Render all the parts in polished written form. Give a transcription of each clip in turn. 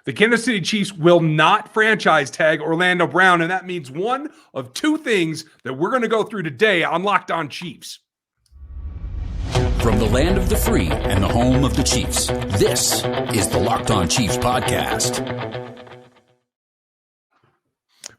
The Kansas City Chiefs will not franchise tag Orlando Brown, and that means one of two things that we're going to go through today on Locked On Chiefs. From the land of the free and the home of the Chiefs, this is the Locked On Chiefs podcast.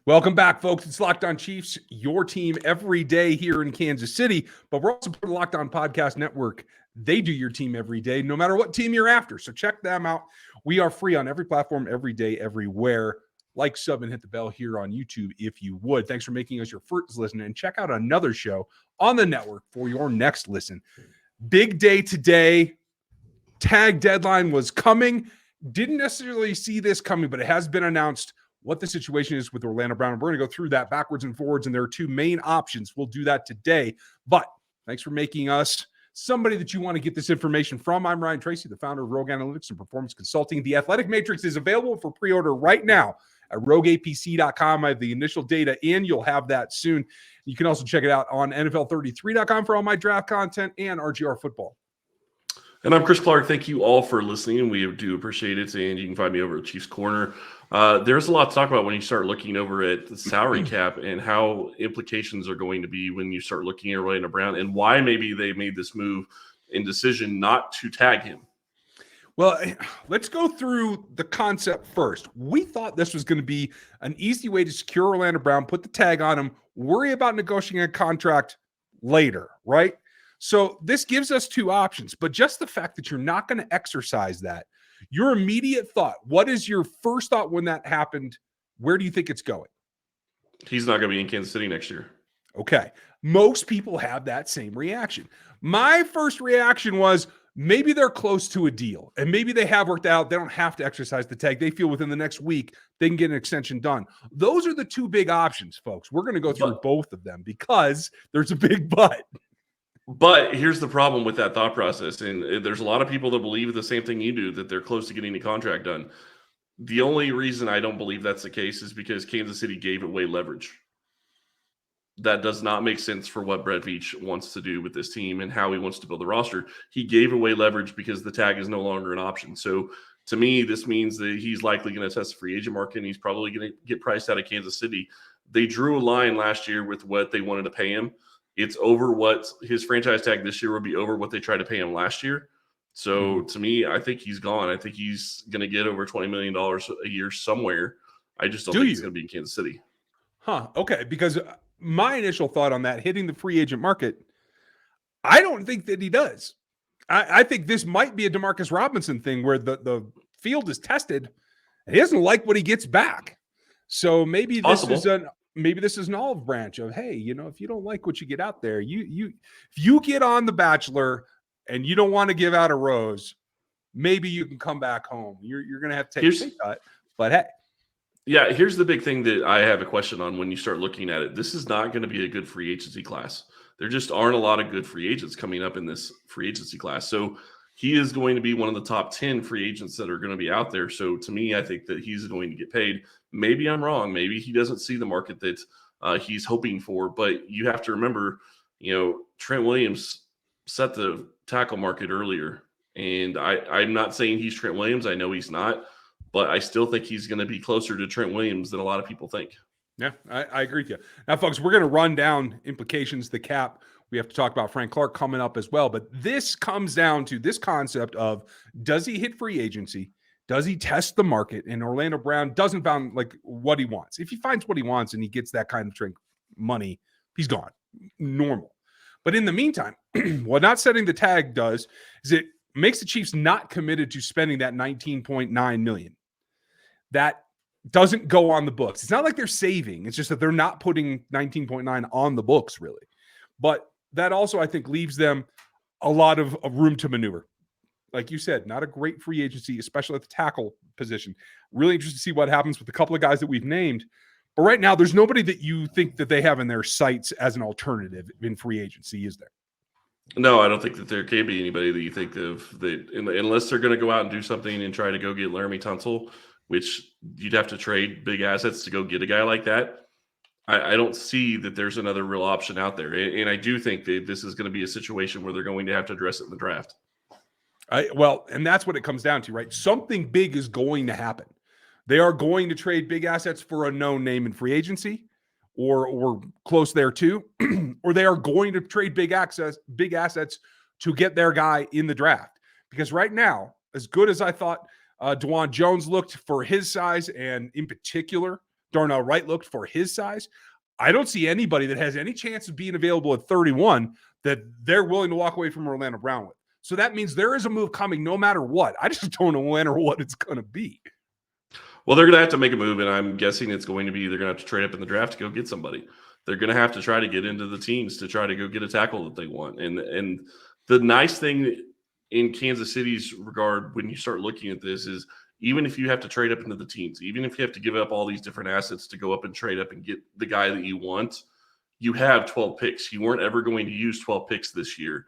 Welcome back, folks. It's Locked On Chiefs, your team every day here in Kansas City, but we're also part of the Locked On Podcast Network. They do your team every day, no matter what team you're after. So check them out. We are free on every platform, every day, everywhere. Like, sub, and hit the bell here on YouTube if you would. Thanks for making us your first listen, and check out another show on the network for your next listen. Big day today. Tag deadline was coming. Didn't necessarily see this coming, but it has been announced what the situation is with Orlando Brown. And we're going to go through that backwards and forwards, and there are two main options. We'll do that today. But thanks for making us somebody that you want to get this information from. I'm Ryan Tracy, the founder of Rogue Analytics and Performance Consulting. The Athletic Matrix is available for pre-order right now at rogueapc.com. I have the initial data in. You'll have that soon. You can also check it out on NFL33.com for all my draft content and RGR football. And I'm Chris Clark. Thank you all for listening. We do appreciate it. And you can find me over at Chiefs Corner. There's a lot to talk about when you start looking over at the salary cap and how implications are going to be when you start looking at Orlando Brown and why maybe they made this move and decision not to tag him. Well, let's go through the concept first. We thought this was going to be an easy way to secure Orlando Brown, put the tag on him, worry about negotiating a contract later, right? So this gives us two options, but just the fact that you're not going to exercise that, your immediate thought, what is your first thought when that happened? Where do you think it's going? He's not going to be in Kansas City next year. Okay. Most people have that same reaction. My first reaction was maybe they're close to a deal and maybe they have worked out. They don't have to exercise the tag. They feel within the next week they can get an extension done. Those are the two big options, folks. We're going to go through both of them because there's a big but. But here's the problem with that thought process. And there's a lot of people that believe the same thing you do, that they're close to getting the contract done. The only reason I don't believe that's the case is because Kansas City gave away leverage. That does not make sense for what Brett Veach wants to do with this team and how he wants to build the roster. He gave away leverage because the tag is no longer an option. So to me, this means that he's likely going to test the free agent market and he's probably going to get priced out of Kansas City. They drew a line last year with what they wanted to pay him. It's over what his franchise tag this year will be over what they tried to pay him last year. So to me, I think he's gone. I think he's going to get over $20 million a year somewhere. I just don't think he's going to be in Kansas City. Okay. Because my initial thought on that, hitting the free agent market, I don't think that he does. I think this might be a Demarcus Robinson thing where the field is tested and he doesn't like what he gets back. So maybe this is an olive branch of, hey, if you don't like what you get out there, if you get on The Bachelor and you don't want to give out a rose, maybe you can come back home. You're going to have to take a pay cut, but hey. Yeah, here's the big thing that I have a question on when you start looking at it. This is not going to be a good free agency class. There just aren't a lot of good free agents coming up in this free agency class. So he is going to be one of the top 10 free agents that are going to be out there. So to me, I think that he's going to get paid. Maybe I'm wrong. Maybe he doesn't see the market that he's hoping for. But you have to remember, Trent Williams set the tackle market earlier. And I'm not saying he's Trent Williams. I know he's not. But I still think he's going to be closer to Trent Williams than a lot of people think. Yeah, I agree with you. Now, folks, we're going to run down implications, the cap. We have to talk about Frank Clark coming up as well. But this comes down to this concept of, does he hit free agency? Does he test the market? And Orlando Brown doesn't find what he wants. If he finds what he wants and he gets that kind of money, he's gone. Normal. But in the meantime, what not setting the tag does is it makes the Chiefs not committed to spending that $19.9 million. That doesn't go on the books. It's not like they're saving. It's just that they're not putting 19.9 on the books, really. But that also, I think, leaves them a lot of room to maneuver. Like you said, not a great free agency, especially at the tackle position. Really interested to see what happens with a couple of guys that we've named. But right now, there's nobody that you think that they have in their sights as an alternative in free agency, is there? No, I don't think that there can be anybody that you think of that, unless they're going to go out and do something and try to go get Laramie Tunsil, which you'd have to trade big assets to go get a guy like that. I don't see that there's another real option out there. And I do think that this is going to be a situation where they're going to have to address it in the draft. And that's what it comes down to, right? Something big is going to happen. They are going to trade big assets for a known name in free agency or close there too, or they are going to trade big assets to get their guy in the draft. Because right now, as good as I thought DeJuan Jones looked for his size, and in particular, Darnell Wright looked for his size, I don't see anybody that has any chance of being available at 31 that they're willing to walk away from Orlando Brown with. So that means there is a move coming no matter what. I just don't know when or what it's going to be. Well, they're going to have to make a move, and I'm guessing it's going to be they're going to have to trade up in the draft to go get somebody. They're going to have to try to get into the teams to try to go get a tackle that they want. And the nice thing in Kansas City's regard when you start looking at this is even if you have to trade up into the teams, even if you have to give up all these different assets to go up and trade up and get the guy that you want, you have 12 picks. You weren't ever going to use 12 picks this year.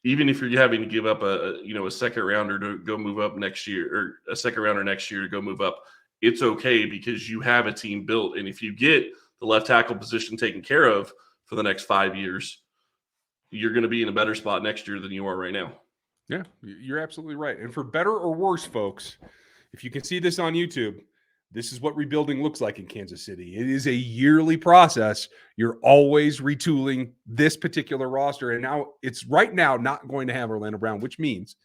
Even if you're having to give up a second rounder to go move up next year, or a second rounder next year to go move up, it's okay because you have a team built. And if you get the left tackle position taken care of for the next 5 years, you're going to be in a better spot next year than you are right now. Yeah, you're absolutely right. And for better or worse, folks, if you can see this on YouTube, this is what rebuilding looks like in Kansas City. It is a yearly process. You're always retooling this particular roster. And now it's right now not going to have Orlando Brown, which means,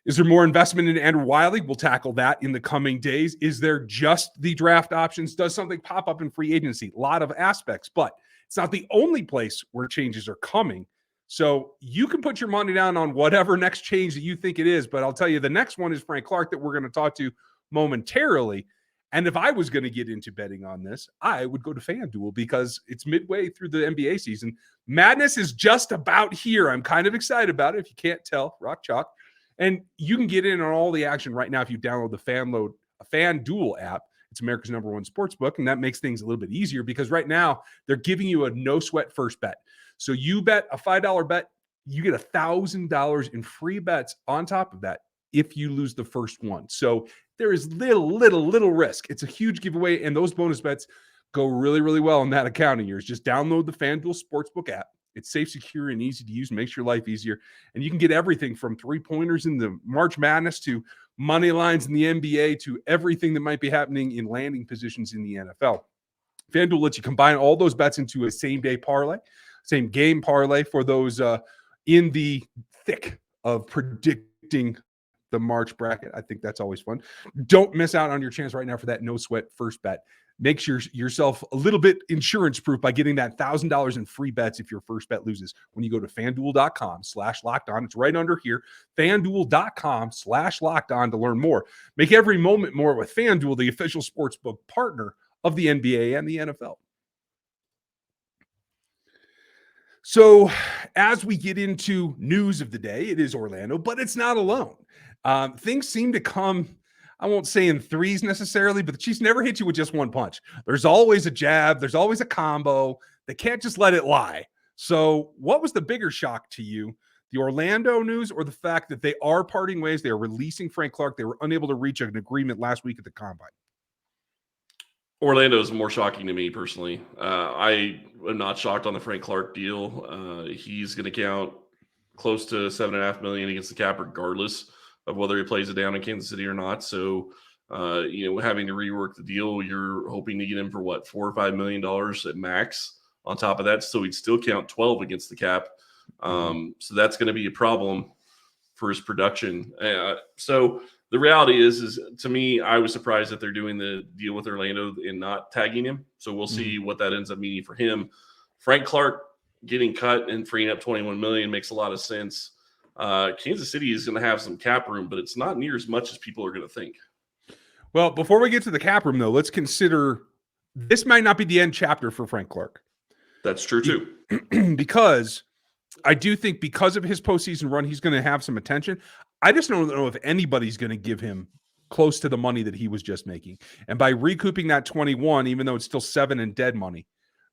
is there more investment in Andrew Wiley? We'll tackle that in the coming days. Is there just the draft options? Does something pop up in free agency? A lot of aspects, but it's not the only place where changes are coming. So you can put your money down on whatever next change that you think it is. But I'll tell you, the next one is Frank Clark that we're going to talk to momentarily. And if I was going to get into betting on this, I would go to FanDuel because it's midway through the NBA season. Madness is just about here. I'm kind of excited about it. If you can't tell, rock chalk. And you can get in on all the action right now if you download the FanDuel app. It's America's #1 sports book, and that makes things a little bit easier because right now they're giving you a no-sweat first bet. So you bet a $5 bet, you get $1,000 in free bets on top of that if you lose the first one. So there is little risk. It's a huge giveaway, and those bonus bets go really, really well in that account of yours. Just download the FanDuel Sportsbook app. It's safe, secure, and easy to use. Makes your life easier. And you can get everything from three-pointers in the March Madness to money lines in the NBA to everything that might be happening in landing positions in the NFL. FanDuel lets you combine all those bets into a same-day parlay, same game parlay for those in the thick of predicting the March bracket. I think that's always fun. Don't miss out on your chance right now for that no-sweat first bet. Make yourself a little bit insurance-proof by getting that $1,000 in free bets if your first bet loses when you go to FanDuel.com/lockedon. It's right under here. FanDuel.com/lockedon to learn more. Make every moment more with FanDuel, the official sportsbook partner of the NBA and the NFL. So as we get into news of the day, it is Orlando, but it's not alone. Things seem to come, I won't say in threes necessarily, but the Chiefs never hit you with just one punch. There's always a jab. There's always a combo. They can't just let it lie. So what was the bigger shock to you, the Orlando news or the fact that they are parting ways? They are releasing Frank Clark. They were unable to reach an agreement last week at the Combine. Orlando is more shocking to me personally. I am not shocked on the Frank Clark deal. He's going to count close to $7.5 million against the cap, regardless of whether he plays it down in Kansas City or not. So, having to rework the deal, you're hoping to get him for what, $4 or $5 million at max on top of that. So he'd still count 12 against the cap. So that's going to be a problem for his production. So the reality is to me, I was surprised that they're doing the deal with Orlando and not tagging him. So we'll see what that ends up meaning for him. Frank Clark getting cut and freeing up $21 million makes a lot of sense. Kansas City is going to have some cap room, but it's not near as much as people are going to think. Well, before we get to the cap room, though, let's consider this might not be the end chapter for Frank Clark. That's true, too. Because I do think because of his postseason run, he's going to have some attention. I just don't know if anybody's going to give him close to the money that he was just making. And by recouping that 21, even though it's still 7 in dead money,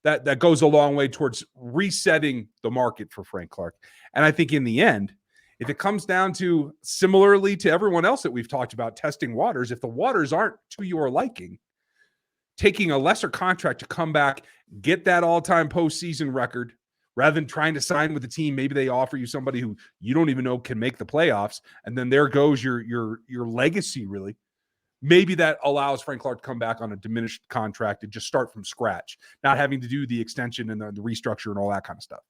that goes a long way towards resetting the market for Frank Clark. And I think in the end, if it comes down to, similarly to everyone else that we've talked about, testing waters, if the waters aren't to your liking, taking a lesser contract to come back, get that all-time postseason record, rather than trying to sign with the team, maybe they offer you somebody who you don't even know can make the playoffs, and then there goes your legacy, really. maybe that allows Frank Clark to come back on a diminished contract and just start from scratch, not having to do the extension and the restructure and all that kind of stuff.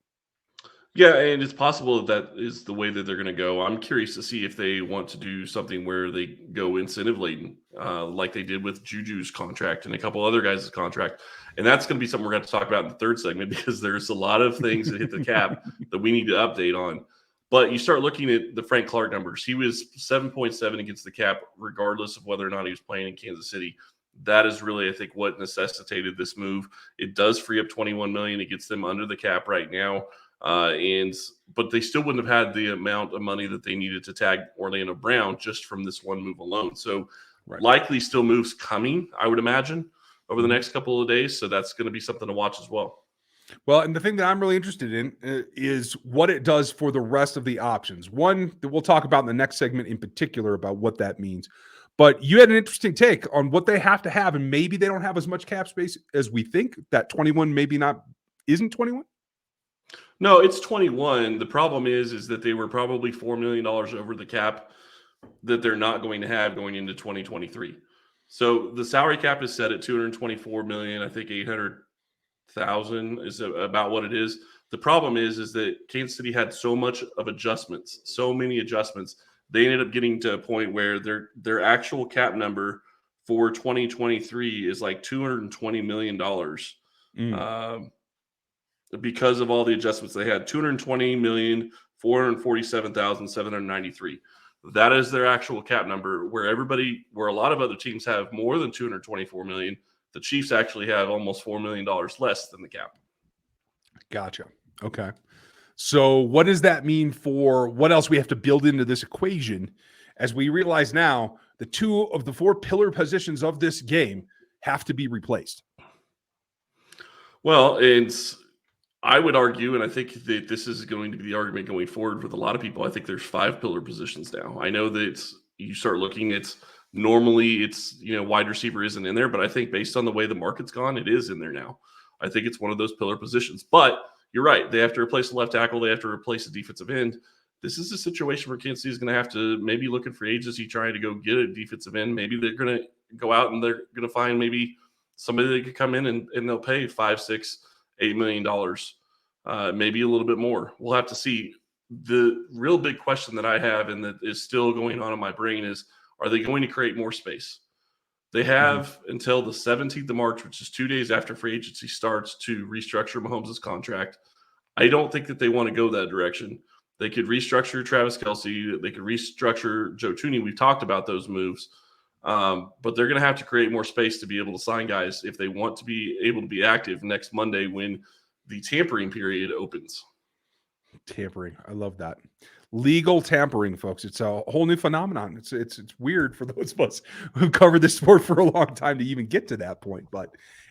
Yeah, and it's possible that is the way that they're going to go. I'm curious to see if they want to do something where they go incentive laden, like they did with Juju's contract and a couple other guys' contract. And that's going to be something we're going to talk about in the third segment, because there's a lot of things that hit the cap that we need to update on. But you start looking at the Frank Clark numbers. He was 7.7 against the cap, regardless of whether or not he was playing in Kansas City. That is really, I think, what necessitated this move. It does free up $21 million. It gets them under the cap right now. But they still wouldn't have had the amount of money that they needed to tag Orlando Brown just from this one move alone. So likely still moves coming, I would imagine, over the next couple of days. So that's going to be something to watch as well. Well, and the thing that I'm really interested in is what it does for the rest of the options. One that we'll talk about in the next segment in particular about what that means. But you had an interesting take on what they have to have, and maybe they don't have as much cap space as we think. That 21 maybe not isn't 21. No, it's 21. The problem is that they were probably $4 million over the cap that they're not going to have going into 2023. So the salary cap is set at $224 million. I think 800,000 is about what it is. The problem is that Kansas City had so many adjustments. They ended up getting to a point where their actual cap number for 2023 is like $220 million. Because of all the adjustments they had. $220,447,793. That is their actual cap number, where a lot of other teams have more than $224 million. The Chiefs actually have almost $4 million less than the cap. Gotcha. Okay. So what does that mean for what else we have to build into this equation, as we realize now the 2 of the 4 pillar positions of this game have to be replaced? Well, I would argue, and I think that this is going to be the argument going forward with a lot of people, I think there's 5 pillar positions now. I know that you start looking, normally wide receiver isn't in there, but I think based on the way the market's gone, it is in there now. I think it's one of those pillar positions. But you're right. They have to replace the left tackle. They have to replace the defensive end. This is a situation where Kansas City is going to have to maybe look at free agency, trying to go get a defensive end. Maybe they're going to go out and they're going to find maybe somebody that could come in and they'll pay $5, $6, $8 million, maybe a little bit more. We'll have to see. The real big question that I have, and that is still going on in my brain, is, are they going to create more space? They have until the 17th of March, which is 2 days after free agency starts, to restructure Mahomes' contract. I don't think that they want to go that direction. They could restructure Travis Kelce. They could restructure Joe Thuney. We've talked about those moves. But they're going to have to create more space to be able to sign guys if they want to be able to be active next Monday when the tampering period opens. Tampering. I love that. Legal tampering, folks. It's a whole new phenomenon. It's weird for those of us who've covered this sport for a long time to even get to that point, but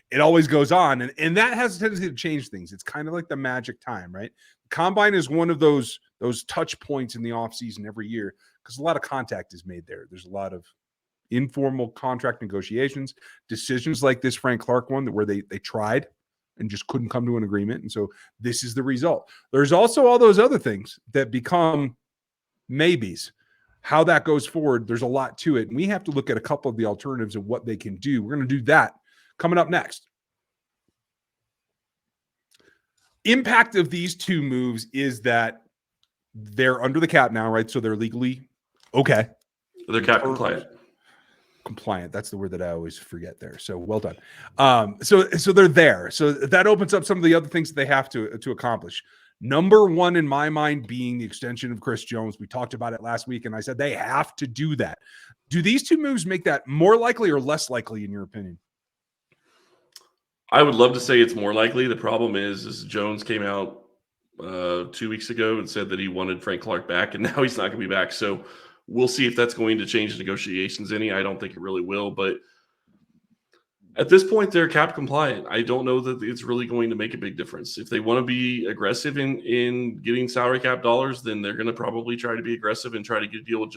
it always goes on. And that has a tendency to change things. It's kind of like the magic time, right? Combine is one of those touch points in the offseason every year, because a lot of contact is made there. There's a lot of informal contract negotiations, decisions like this Frank Clark one, where they tried and just couldn't come to an agreement. And so this is the result. There's also all those other things that become maybes. How that goes forward, there's a lot to it. And we have to look at a couple of the alternatives of what they can do. We're going to do that coming up next. Impact of these 2 moves is that they're under the cap now, right? So they're legally okay. They're cap compliant. Compliant. That's the word that I always forget there. So well done. So they're there. So that opens up some of the other things that they have to accomplish. Number 1 in my mind being the extension of Chris Jones. We talked about it last week, and I said they have to do that. Do these 2 moves make that more likely or less likely, in your opinion? I would love to say it's more likely. The problem is Jones came out 2 weeks ago and said that he wanted Frank Clark back, and now he's not going to be back. So we'll see if that's going to change negotiations any. I don't think it really will, but at this point, they're cap compliant. I don't know that it's really going to make a big difference. If they want to be aggressive in getting salary cap dollars, then they're going to probably try to be aggressive and try to get a deal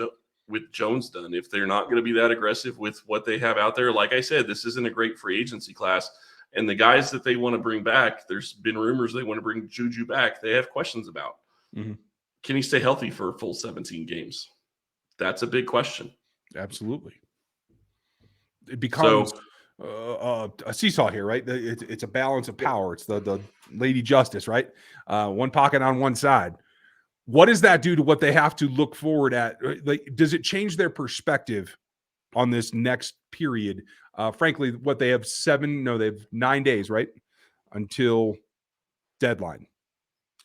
with Jones done. If they're not going to be that aggressive with what they have out there, like I said, this isn't a great free agency class. And the guys that they want to bring back, there's been rumors they want to bring Juju back. They have questions about. Can he stay healthy for a full 17 games? That's a big question. Absolutely. it becomes a seesaw here, right? It's a balance of power. It's the Lady Justice, right? One pocket on one side. What does that do to what they have to look forward at? Like, does it change their perspective on this next period? Frankly, what they have they have 9 days, right? Until deadline.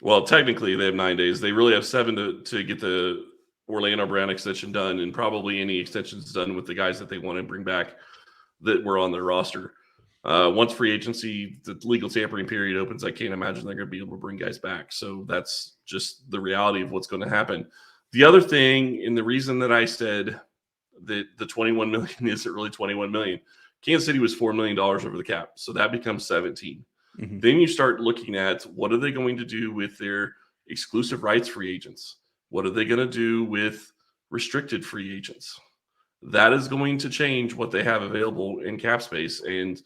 Well, technically they have 9 days. They really have 7 to get the Orlando Brown extension done, and probably any extensions done with the guys that they want to bring back that were on their roster. Once free agency, the legal tampering period opens, I can't imagine they're going to be able to bring guys back. So that's just the reality of what's going to happen. The other thing, and the reason that I said that the 21 million isn't really 21 million, Kansas City was $4 million over the cap. So that becomes 17. Mm-hmm. Then you start looking at what are they going to do with their exclusive rights free agents? What are they going to do with restricted free agents? That is going to change what they have available in cap space, and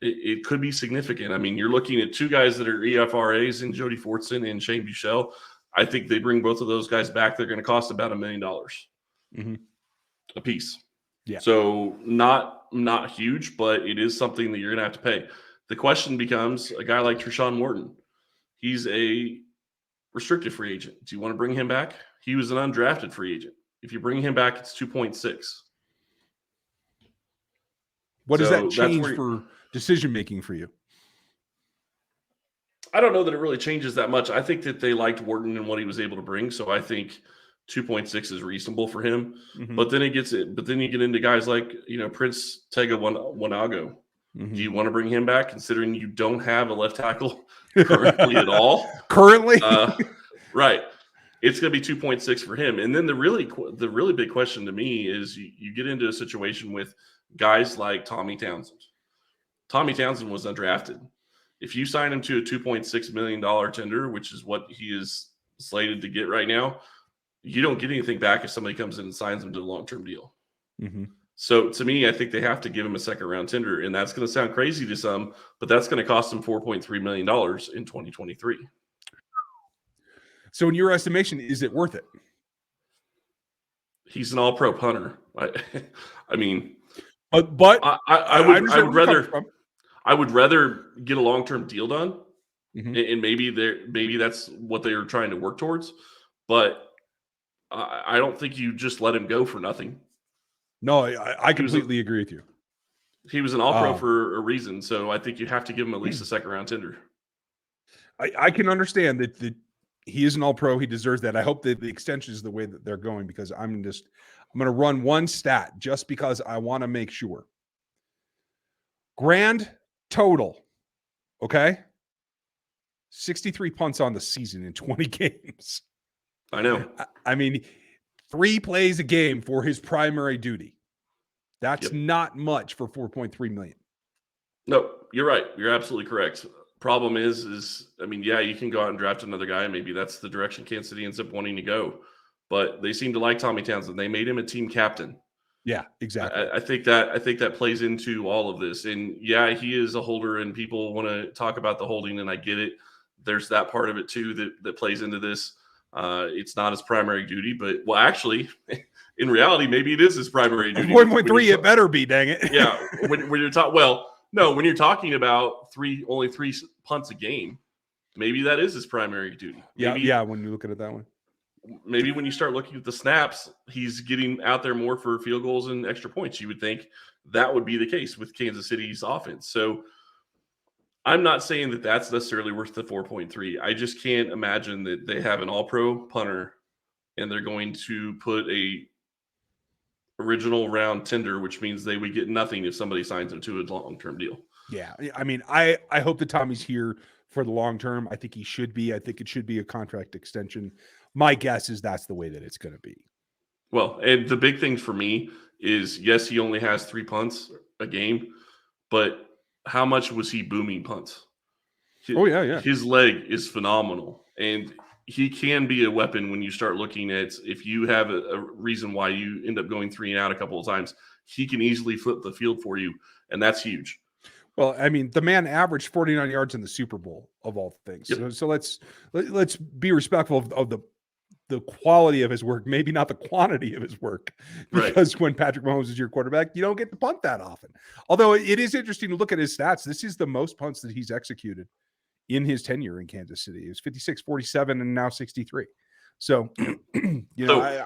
it could be significant. I mean, you're looking at 2 guys that are EFRAs in Jody Fortson and Shane Buechele. I think they bring both of those guys back. They're going to cost about $1 million a piece. Yeah. So not huge, but it is something that you're going to have to pay. The question becomes a guy like Treshawn Morton. He's a restricted free agent. Do you want to bring him back? He was an undrafted free agent. If you bring him back, it's 2.6. What does that change for decision-making for you? I don't know that it really changes that much. I think that they liked Wharton and what he was able to bring. So I think 2.6 is reasonable for him. Mm-hmm. But then you get into guys like, Prince Tega Wanago. Mm-hmm. Do you want to bring him back, considering you don't have a left tackle currently at all? Currently? Right. It's going to be 2.6 for him. And then the really big question to me is you get into a situation with guys like Tommy Townsend. Tommy Townsend was undrafted. If you sign him to a $2.6 million tender, which is what he is slated to get right now, you don't get anything back if somebody comes in and signs him to a long-term deal. Mm-hmm. So to me, I think they have to give him a second-round tender, and that's going to sound crazy to some, but that's going to cost him $4.3 million in 2023. So in your estimation, is it worth it? He's an all-pro punter. I mean, but I would rather get a long-term deal done, mm-hmm. and maybe that's what they are trying to work towards. But I don't think you just let him go for nothing. No, I completely agree with you. He was an all-pro for a reason, so I think you have to give him at least a second-round tender. I can understand that he is an all-pro. He deserves that. I hope that the extension is the way that they're going, because I'm going to run one stat just because I want to make sure. Grand total, okay? 63 punts on the season in 20 games. I know. I mean, 3 plays a game for his primary duty. That's not much for $4.3 million. No, you're right. You're absolutely correct. Problem is, I mean, yeah, you can go out and draft another guy. Maybe that's the direction Kansas City ends up wanting to go. But they seem to like Tommy Townsend. They made him a team captain. Yeah, exactly. I think that plays into all of this. And yeah, he is a holder, and people want to talk about the holding, and I get it. There's that part of it too that plays into this. It's not his primary duty, but actually, in reality, maybe it is his primary duty. 1.3, it better be, dang it. Yeah, when you're talking, when you're talking about only 3 punts a game, maybe that is his primary duty. Maybe, when you look at it that way. Maybe when you start looking at the snaps, he's getting out there more for field goals and extra points. You would think that would be the case with Kansas City's offense. So I'm not saying that that's necessarily worth the 4.3. I just can't imagine that they have an all-pro punter and they're going to put a original round tender, which means they would get nothing if somebody signs him to a long-term deal. Yeah. I mean, I hope that Tommy's here for the long term. I think he should be. I think it should be a contract extension. My guess is that's the way that it's going to be. Well, and the big thing for me is, yes, he only has 3 punts a game, but how much was he booming punts? His leg is phenomenal, and he can be a weapon when you start looking at, if you have a reason why you end up going 3 and out a couple of times, he can easily flip the field for you, and that's huge. Well, I mean, the man averaged 49 yards in the Super Bowl, of all things. Yep. So let's be respectful of the the quality of his work, maybe not the quantity of his work, because Right. when Patrick Mahomes is your quarterback, you don't get to punt that often. Although it is interesting to look at his stats. This is the most punts that he's executed in his tenure in Kansas City. It was 56, 47, and now 63. So,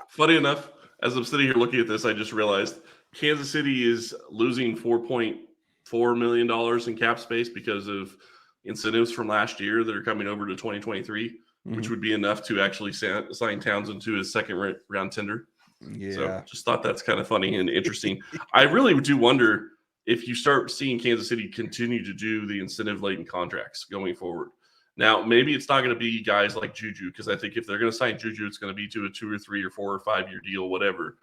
Funny enough, as I'm sitting here looking at this, I just realized Kansas City is losing $4.4 million in cap space because of incentives from last year that are coming over to 2023, which would be enough to actually sign Townsend to his second round tender. Yeah. So just thought that's kind of funny and interesting. I really do wonder if you start seeing Kansas City continue to do the incentive-laden contracts going forward. Now, maybe it's not going to be guys like Juju, because I think if they're going to sign Juju, it's going to be to a 2 or 3 or 4 or 5 year deal, whatever.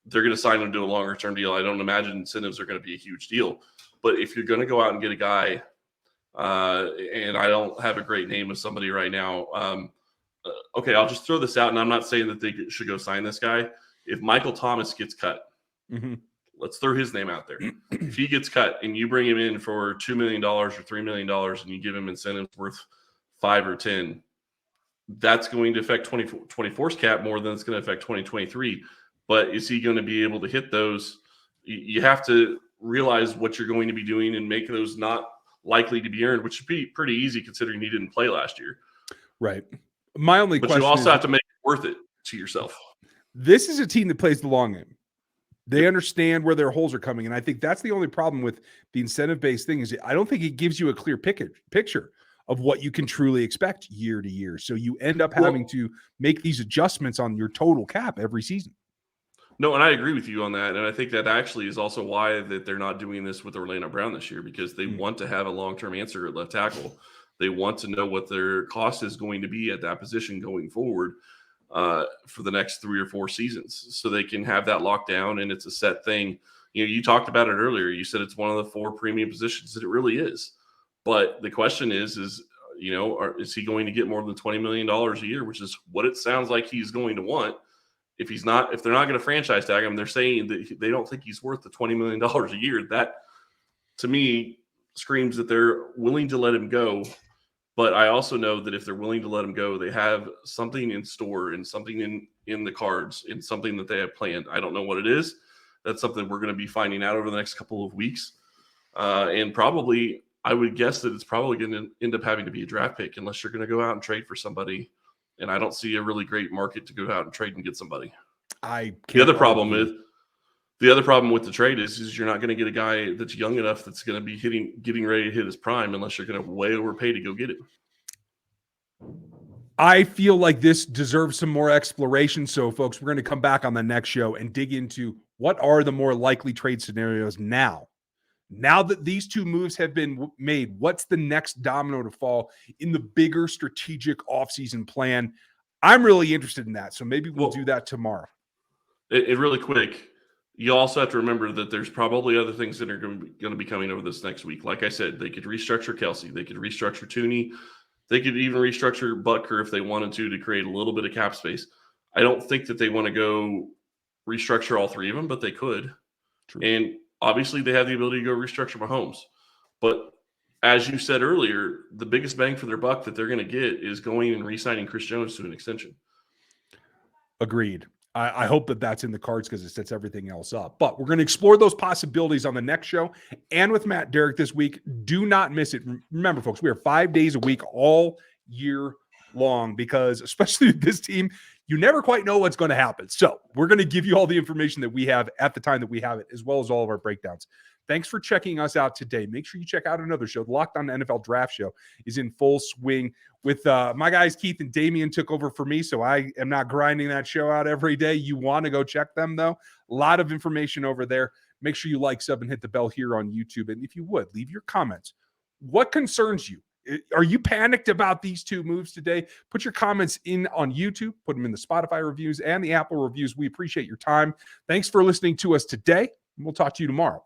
They're going to sign him to a longer-term deal. I don't imagine incentives are going to be a huge deal. But if you're going to go out and get a guy, and I don't have a great name of somebody right now, okay, I'll just throw this out, and I'm not saying that they should go sign this guy. If Michael Thomas gets cut, let's throw his name out there. If he gets cut and you bring him in for $2 million or $3 million and you give him incentives worth 5 or 10, that's going to affect 2024's cap more than it's going to affect 2023. But is he going to be able to hit those? You have to realize what you're going to be doing and make those not likely to be earned, which should be pretty easy considering he didn't play last year. Right. My only question you also is, have to make it worth it to yourself. This is a team that plays the long game. They understand where their holes are coming. And I think that's the only problem with the incentive-based thing is I don't think it gives you a clear picture of what you can truly expect year to year. So you end up having to make these adjustments on your total cap every season. No, and I agree with you on that. And I think that actually is also why that they're not doing this with Orlando Brown this year, because they want to have a long-term answer at left tackle. They want to know what their cost is going to be at that position going forward for the next 3 or 4 seasons, so they can have that locked down and it's a set thing. You talked about it earlier. You said it's one of the 4 premium positions, that it really is. But the question is is he going to get more than $20 million a year, which is what it sounds like he's going to want. If they're not going to franchise tag him, they're saying that they don't think he's worth the $20 million a year. That, to me, screams that they're willing to let him go. But I also know that if they're willing to let him go, they have something in store and something in the cards and something that they have planned. I don't know what it is. That's something we're going to be finding out over the next couple of weeks. And probably, I would guess that it's probably going to end up having to be a draft pick unless you're going to go out and trade for somebody. And I don't see a really great market to go out and trade and get somebody. The other problem with the trade is you're not going to get a guy that's young enough that's going to be getting ready to hit his prime unless you're going to way overpay to go get him. I feel like this deserves some more exploration. So, folks, we're going to come back on the next show and dig into what are the more likely trade scenarios now. Now that these 2 moves have been made, what's the next domino to fall in the bigger strategic offseason plan? I'm really interested in that. So maybe we'll do that tomorrow. It really quick. You also have to remember that there's probably other things that are going to be coming over this next week. Like I said, they could restructure Kelsey. They could restructure Tooney. They could even restructure Butker if they wanted to create a little bit of cap space. I don't think that they want to go restructure all 3 of them, but they could. True. And obviously they have the ability to go restructure Mahomes. But as you said earlier, the biggest bang for their buck that they're going to get is going and re-signing Chris Jones to an extension. Agreed. I hope that that's in the cards because it sets everything else up. But we're going to explore those possibilities on the next show and with Matt Derrick this week. Do not miss it. Remember, folks, we are 5 days a week all year long because, especially with this team, you never quite know what's going to happen. So we're going to give you all the information that we have at the time that we have it, as well as all of our breakdowns. Thanks for checking us out today. Make sure you check out another show. The Locked On NFL Draft Show is in full swing with my guys, Keith and Damian took over for me, so I am not grinding that show out every day. You want to go check them, though. A lot of information over there. Make sure you like, sub, and hit the bell here on YouTube. And if you would, leave your comments. What concerns you? Are you panicked about these 2 moves today? Put your comments in on YouTube. Put them in the Spotify reviews and the Apple reviews. We appreciate your time. Thanks for listening to us today. We'll talk to you tomorrow.